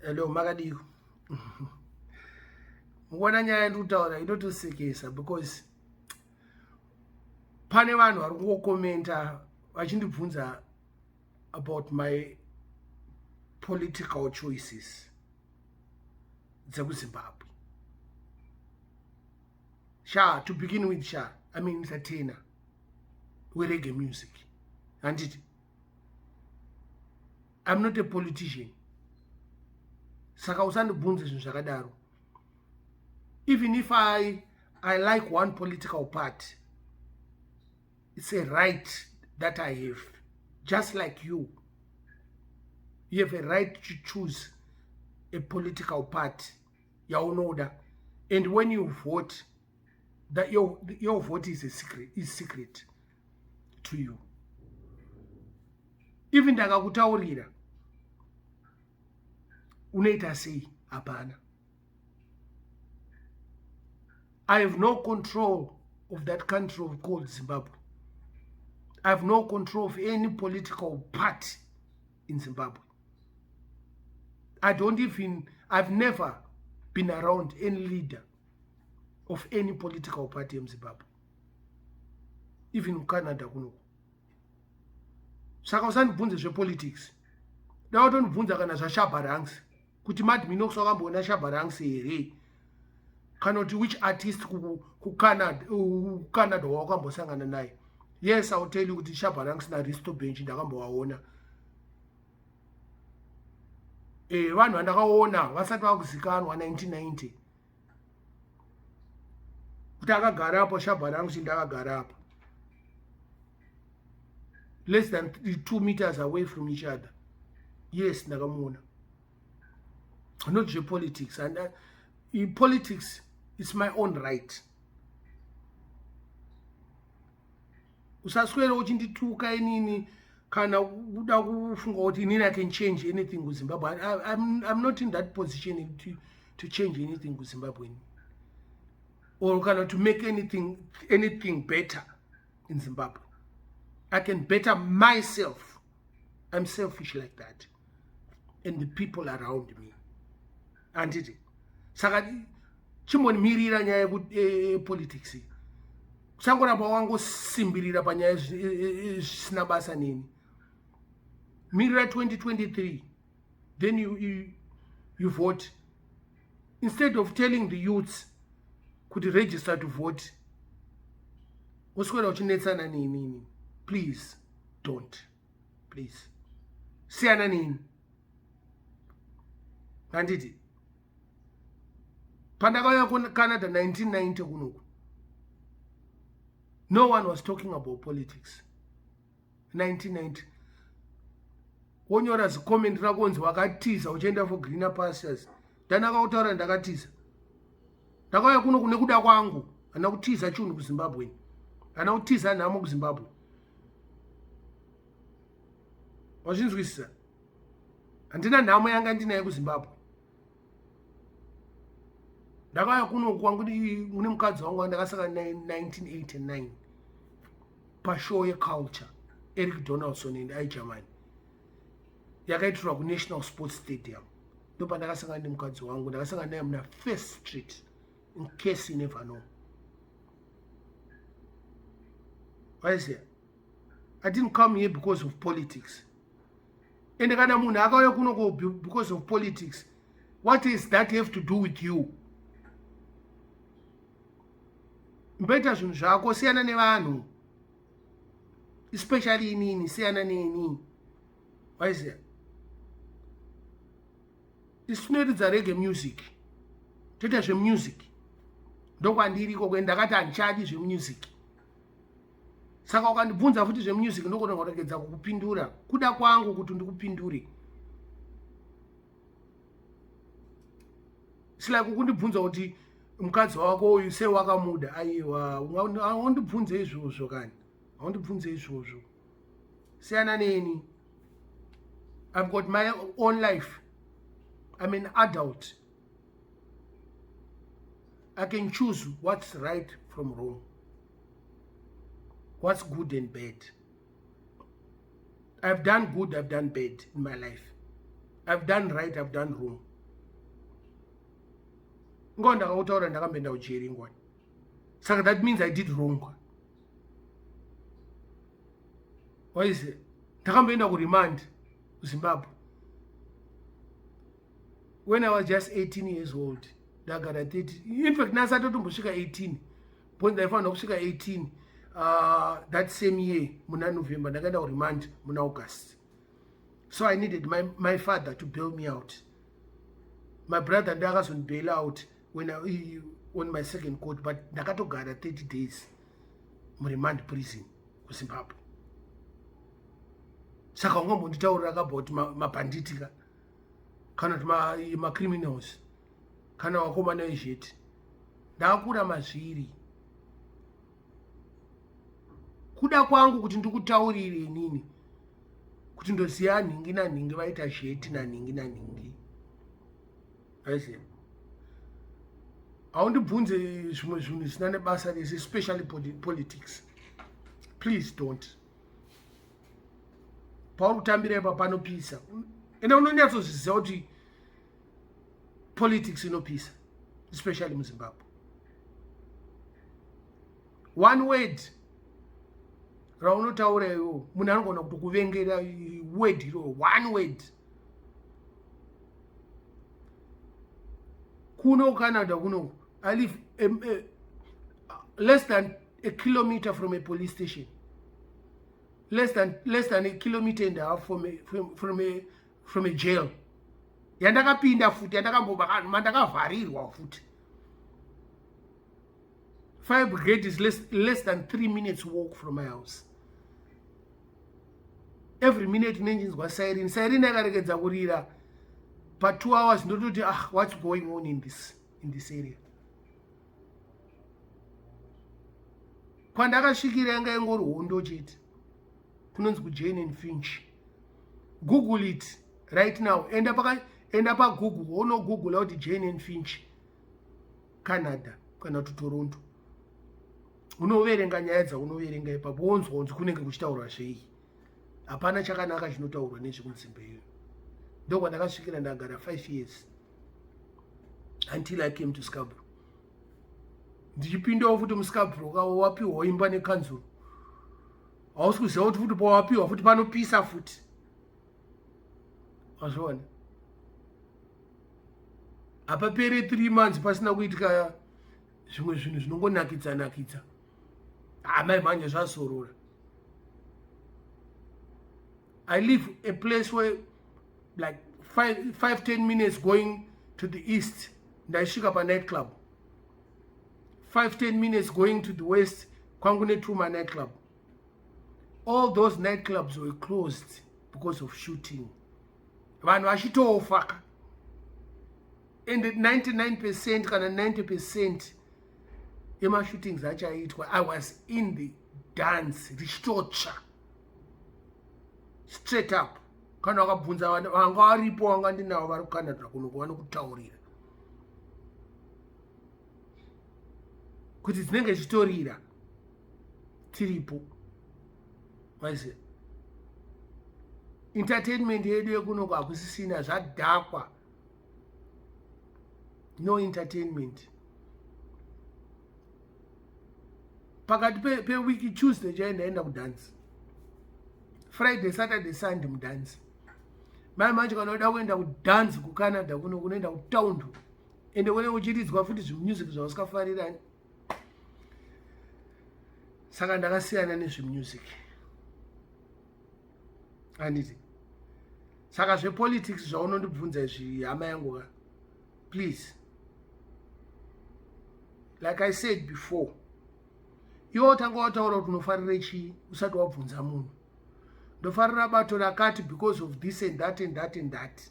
Hello, Magadiku. Mwana nyaya ndutaura inotosekesa because pane vanhu vari kungokomenta vachindibvunza about my political choices dzekuZimbabwe. To begin with, I mean Mr. Tyre reggae music. And I'm not a politician. Saka usandibvunze zvinhu zvakadaro. Even if I like one political party, it's a right that I have. Just like you have a right to choose a political party. And when you vote, that your vote is secret to you. Even ndakakutaurira unoita sei? Hapana. I have no control of that country called Zimbabwe. I have no control of any political party in Zimbabwe. I've never been around any leader of any political party in Zimbabwe. Even in Canada. Saka usandibvunze zvepolitics. Ndakatondibvunza kana zvashabarangs. Kuti mati Minox wakamboona shabarangs here. Cannot which artist Canada wakambosangana naye. Yes, I'll tell you kuti shabarangs na Risto Bench ndakambowaona. Vanhu vandakaona vasati vakuzikanwa 1990. Kuti akagara apo shabarangs ndakagara apo. Less than 2 meters away from each other. Yes, ndakamuona. Not your politics. And in politics, it's my own right. Usaswera uchindituka inini kana uda kufunga kuti inini I can change anything with Zimbabwe. I'm not in that position to change anything with Zimbabwe. Or kana to make anything better in Zimbabwe. I can better myself. I'm selfish like that. And the people around me. And saka chimoni mirira nyaya politics. Sangoramba wangosimbirira panyaya zvisina basa nini. Mirira 2023. Then you vote. Instead of telling the youths could register to vote. Oswera uchinetsana nini. Please don't. Please. Siyana Neni. Anditi. Pandakauya Canada 1990 kunoku. No one was talking about politics. 1990. Wonyora comment rakonzi wakatiza uchienda for greener pastures. Ndanakautaura ndakatiza. Ndakauya kuno kune kuda kwangu. Ana kutiza chunhu kuZimbabwe. Ana kutiza nhamo kuZimbabwe. Wazvinzwisisa? Handina nhamo yanga ndinayo kuZimbabwe. Ndakauya kuno kwangu mune mukadzi wangu wandakasaka 1989 pashow yeculture Eric Donaldson and iGerman yakaitirwa kuNational Sports Stadium. Ndopandakasangana nemukadzi wangu, ndakasangana naye muna First Street, in case you never know. Why? I didn't come here because of politics. And kana munhu akauya kuno because of politics, what does that have to do with you? Mbeta zvinhu zvako, siyana nevanhu. Especially inini, Siyana Neni. Why is it? Isinoridza reggae music. Toita zvemusic. Ndokwandiriko kwendakati handichadi zvemusic. Saka ukandibvunza futi zvemusic ndokona kuregedza kukupindura. Kuda kwangu kuti ndikupindure. Sila kukundibvunza kuti mukadzi wako uyu sei wakamuda. Aiwa, aundibvunze izvozvo kani. Aundibvunze izvozvo. Siyana Neni. I've got my own life. I'm an adult. I can choose what's right from wrong. What's good and bad. I've done good, I've done bad in my life. I've done right, I've done wrong. ngo ndakakutaura ndakamboenda kujeri ngwani. Saka that means I did wrong. Why is it? Ndakamboenda kuremand Zimbabwe. When I was just 18 years old, ndagara 30. In fact, nasati tombosvika 18. Because ndaifanira kusvika 18 that same year muna November ndakaenda kuremand muna August. So I needed my father to bail me out. My brother ndakazon bail out when I on my second court, but ndakatogara 30 days muremand prison kuZimbabwe. Saka ungambonditaurira about mabhanditika kana kuti macriminals kana vakomana vezvete. Ndakakura mazviri. Kuda kwangu kuti ndikutaurire inini kuti ndoziya nhingi nanhingi vaita zvete nanhingi nanhingi. Aise haundibvunze zvimwe zvinhu zvisina nebasa rese, especially politics. Please don't. Pauri kutambira ipa panopisa. Ende unonyatsozviziva kuti politics inopisa, especially muZimbabwe. One word raunotaura iwo munhu anogona kutokuvengera word iro, one word. Kuno Canada kuno, I live less than a kilometer from a police station. Less than a kilometer and a half from a jail. Yandakapinda futi, yandakambobva mandakavharirwa futi. Fire brigade is less than 3 minutes walk from my house. Every minute nenjinzwa siren. Siren yakarekedza kurira pa 2 hours ndototi what's going on in this area. Kwandakasvikira yanga ingori hondo chete. Kunonzi kuJane and Finch. Google it right now. Enda pa Google, ono Google out Jane and Finch Canada kana to Toronto. Unoverenga nyaya dzaunoverenga ipapo wonzwa kunzi kunenge kuchitaurwa zvei. Hapana chakanaka chinotaurwa nezvekunzimbeyo. Ndoko ndakasvikira ndagara 5 years until I came to Scarborough. Ndichipindawo futi muScarborough wapiwa imba nekanzuru. Hausi kuziva kuti futi pawapiwa futi panopisa futi. Wazviona? Hapapere 3 months pasina kuitika zvimwe zvinhu zvinongonakidza. Amai manje zvazorora. I live a place where like 5-10 minutes going to the east, ndaisvika pa nightclub. 5-10 minutes going to the west, kwangune Truma nightclub. All those nightclubs were closed because of shooting. Vanhu vachitofa. And 99% kana 90% yema shootings achaitwa, I was in the dance richitotsva straight up. Kana wakabvunza vanga varipo wanga ndinavo vari kuCanada kuno vanokutaurira kuti dzinenge zvichitorira tiripo. Waise entertainment yedu yekuno hakusisina, zvadhakwa. No entertainment. Pakati pewiki Tuesday chaendaenda kudance. Friday, Saturday, Sunday mudance. Mai manje kana uda kuenda kudance kuCanada kuno kunoenda kutaundi. Ende wene uchiridzwa futi zvimusic zvausingafarirani. Saka ndakasiyana nezvemusic. Anditi. Saka zvepolitics zvaunondibvunza izvi hama yangu ka. Please. Like I said before, iwo tanga wataura kuti unofarira chii usati wabvunza munhu. Ndofarira bato rakati because of this and that and that and that.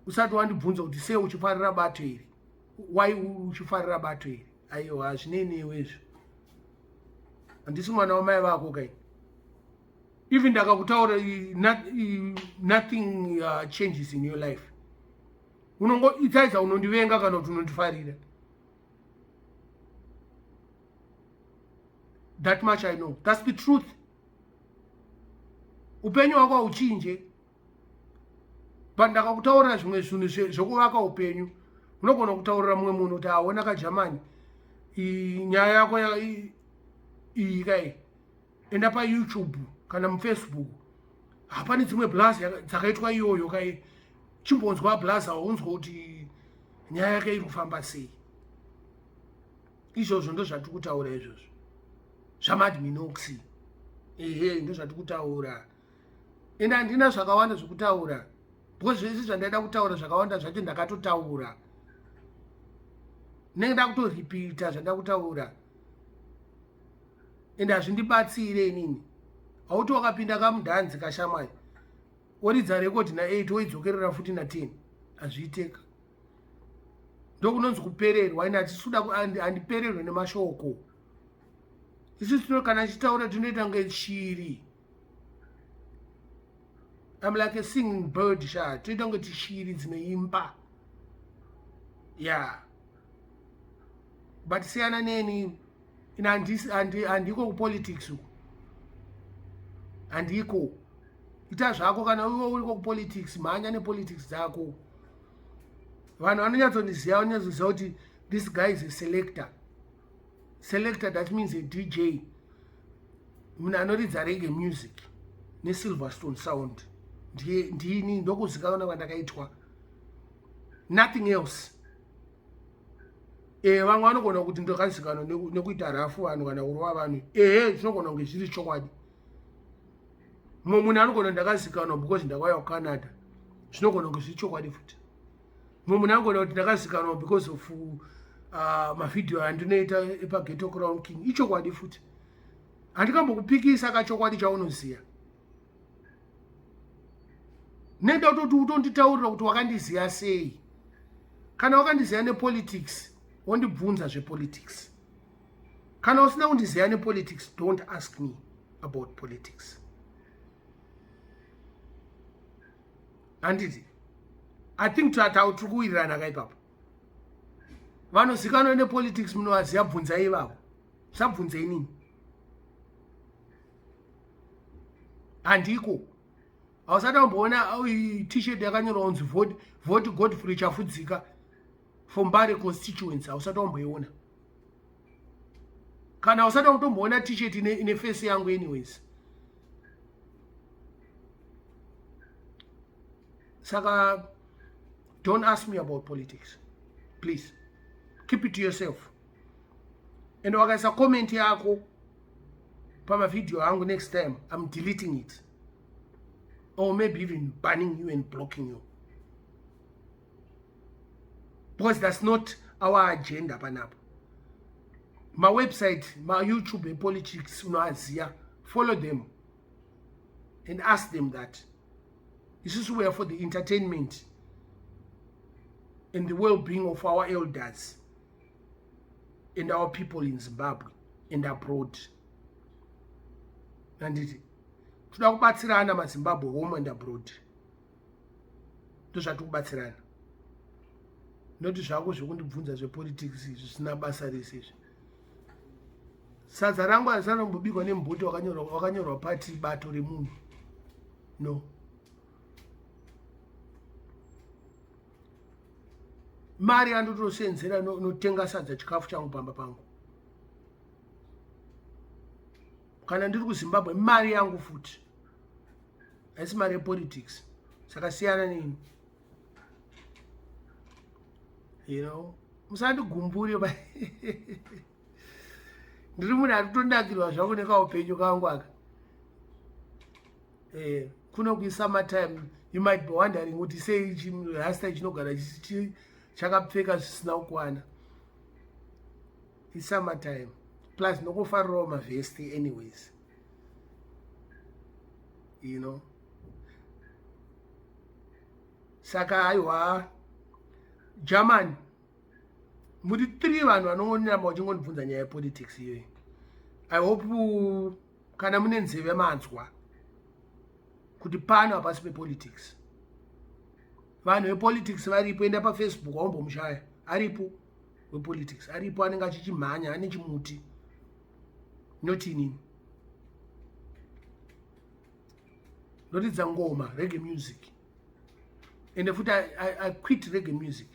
Usati wandibvunza kuti sei uchifarira bato iri. Why uchifarira bato iri. Aiwa hazvinenewo izvo. Handisi mwana wamai vako kai. Even ndakakutaura nothing changes in your life. Unongoitaidza unondivenga kana kuti unondifarira. That much I know. That's the truth. Upenyu wako hauchinje. But ndakakutaura zvimwe zvinhu zvokuvaka upenyu. unogona kutaurira mumwe munhu kuti aona kaJamani nyaya yako iyi kai enda paYouTube kana muFacebook hapane dzimwe blast dzakaitwa iyoyo kai chimbonzwa blast aunzwa kuti nyaya yake iri kufamba sei. Izvozvo ndo zvati kutaura izvozvo zvamad Minox ndo zvati kutaura ende handina zvakawanda zvokutaura because zvese zvandaida kutaura zvakawanda zvacho ndakatotaura nenda kutoripita zvanda kutaura ende hazvindibatsire inini. Hauti wakapinda kamudhanzi kashamwari oridza rekodhi na8 woidzokerera futi na10 hazviiteka. Ndokunonzi kupererwa ine hatisuda handipererwe nemashoko. Isusu kana chitaura tinoita kunge shiri. I'm like a singing bird sha. Tinoita kunge tishiri dzinoimba. Yeah. But Siyana Neni handiko kupolitics uku. Handiko. Ita zvako kana uwe uriko kupolitics mhanya nepolitics dzako. Vanhu vanonyatsondiziva kuti this guy is a selector. Selector, that means a DJ. Munhu anoridza reggae music neSilverstone sound. Ndini ndokuzikanwa kwandakaitwa. Nothing else. Vamwe vanogona kuti ndakazikanwa nekuita rafu vanhu kana kurova vanhu. Zvinogona kunge zviri chokwadi. Mumwe munhu anogona ndakazikanwa because ndakauya kuCanada. Zvinogona kunge zviri chokwadi futi. Mumwe munhu anogona kuti ndakazikanwa because of mavhidhiyo andinoita epaGhetto Crown King. Ichokwadi futi. Handikambokupikisa kachokwadi chaunoziya. Nenda kuti utonditaurira kuti wakandiziya sei. Kana wakandiziya nepolitics, wondibvunza zvepolitics. Kana usina kundiziya nepolitics, don't ask me about politics. Handiti. I think tiri kuwirirana kaipapa. Vanozikanwa nepolitics munovaziya bvunzai ivavo. Sabvunzei nini? Handiko. Hausati wamboona t-shirt yakanyorwa kunzi vote Godfrey Chafudzika for Mbare constituency. Hausati wamboiona. Kana hausati wamboona t-shirt ine face yangu anyways. Saka don't ask me about politics. Please. Keep it to yourself. And wakaisa comment yako pama video yangu next time, I'm deleting it. Or maybe even banning you and blocking you. Because that's not our agenda panapa. My website, my YouTube and politics, follow them and ask them that. This is where for the entertainment and the well-being of our elders and our people in Zimbabwe and abroad. And it toda kubatsirana maZimbabwe home and abroad. Ndozvati kubatsirana. Noti zvako zvekundibvunza zvepolitics zvisina basa rese izvi. Sadza rangu hazanombobikwa nembuto wakanyorwa pati bato remunhu. No. Mari andotosenzera notenga sadza chikafu changu pamba pangu. Kana ndiri kuZimbabwe mari yangu futi. Haisi mari yepolitics. Saka Siyana Neni. You know, musandigumbure ba. Ndiri munhu atondakirwa zvako nekaupenyu kangu aka. Kuno kuisama time you might be wondering kuti sei rasta chinogara chakapfeka zvisina kukwana. It's summer time. Plus nokufarirawo mavhesti anyways. You know. Saka aiwa German muri 3 vanhu vanongoniramba vachingondibvunza nyaya yepolitics iyoyi. I hope kana mune nzeve manzwa kuti pano hapasi pepolitics. Vanhu vepolitics varipo, enda paFacebook waumbomushaya. Aripo wepolitics. Aripo anenge achichimhanya ane chimuti. Noti nini? Noridza ngoma, reggae music. And futi I quit reggae music.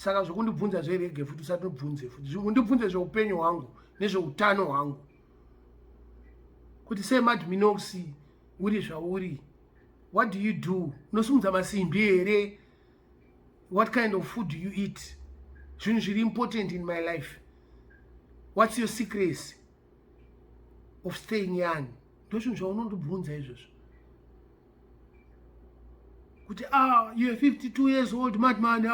saka zvokundibvunza zverege futi usatobvunze futi undibvunze zveupenyu hwangu nezveutano hwangu kuti semad Minox uri zvauri, what do you do? Unosimudza masimbi here? What kind of food do you eat? Zvinhu zviri important in my life. What's your secrets of staying young? Ndozvinhu zvaunondibvunza izvozvo kuti you're 52 years old madman,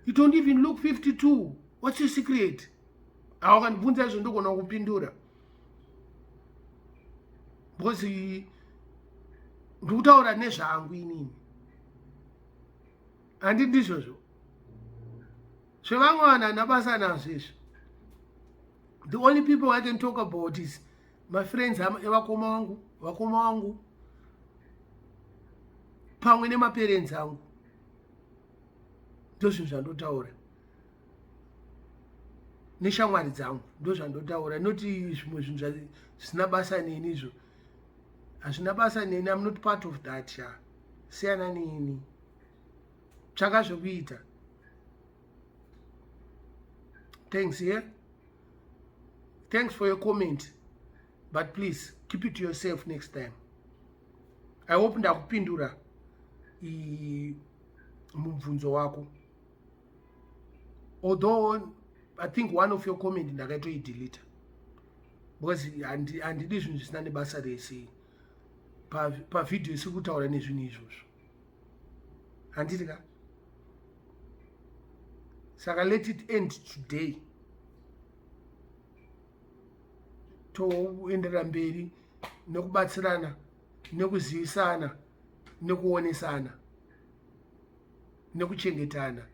you don't even look 52. What's your secret? Wakandibvunza izvo ndogona kupindura because ndikutaura nezvangu inini handi ndizvozvo zvevamwe vanhu hana basa nazvo izvo. The only people I can talk about is my friends vakoma vangu pamwe nemaparents angu, ndo zvinhu zvandotaura neshamwari dzangu, ndo zvandotaura, noti zvimwe zvinhu zvisina basa neni izvo hazvina basa neni. I'm not part of that. Siyana Neni, tsvaka zvekuita. Thanks. Thanks for your comment, but please keep it to yourself next time. I hope ndakupindura mubvunzo wako, although I think one of your comment ndakatoidelete because handidi zvinhu zvisina nebasa rese pavidhio isiri kutaura nezvinhu izvozvo, handiti ka. Saka let it end today. Toenderera mberi nekubatsirana, nekuzivisana, nekuonesana, nekuchengetana,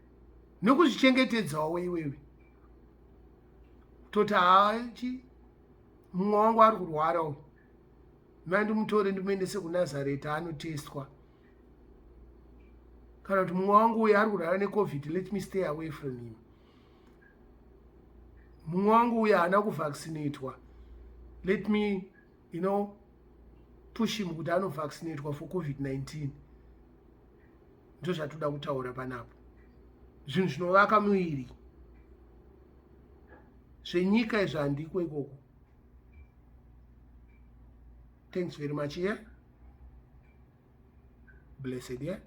nekuzvichengetedzawo iwewe. Toti mumwe wangu ari kurwara uyu, mandimutore ndimuendese kuNazareth anotestwa. Kana kuti mumwe wangu uyu ari kurwara neCovid, let me stay away from him. Mumwe wangu uyu haana kuvaccinatwa, let me push him kuti anovaccinatwa for COVID-19. Ndo zvatoda kutaura panapo, zvinhu zvinovaka muviri zvenyika izvo handiko ikoko. Thanks very much. Blessed.